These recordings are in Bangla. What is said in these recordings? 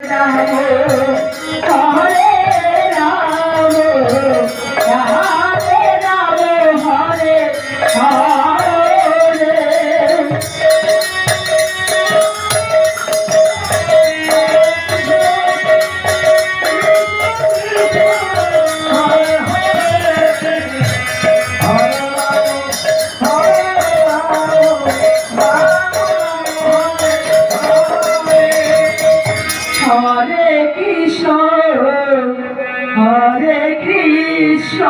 রাম হরে রাম রাধে রাম হরে হরে হরে কৃষ্ণ হরে কৃষ্ণ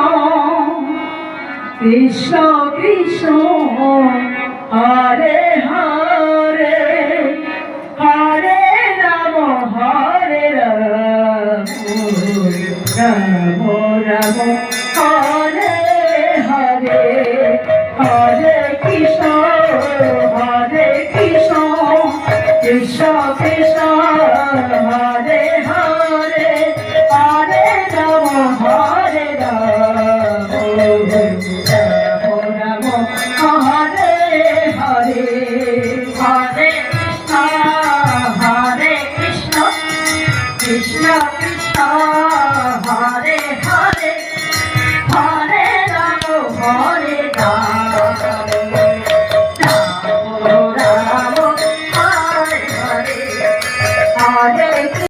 কৃষ্ণ কৃষ্ণ হরে হরে হরে রাম রাম রাম হরে হরে হরে কৃষ্ণ কৃষ্ণ কৃষ্ণ হরে হরে হরে রাম হরে রাম রাম হরে হরে হরে কৃষ্ণ কৃষ্ণ কৃষ্ণ হরে হরে হরে রাম হরে রাম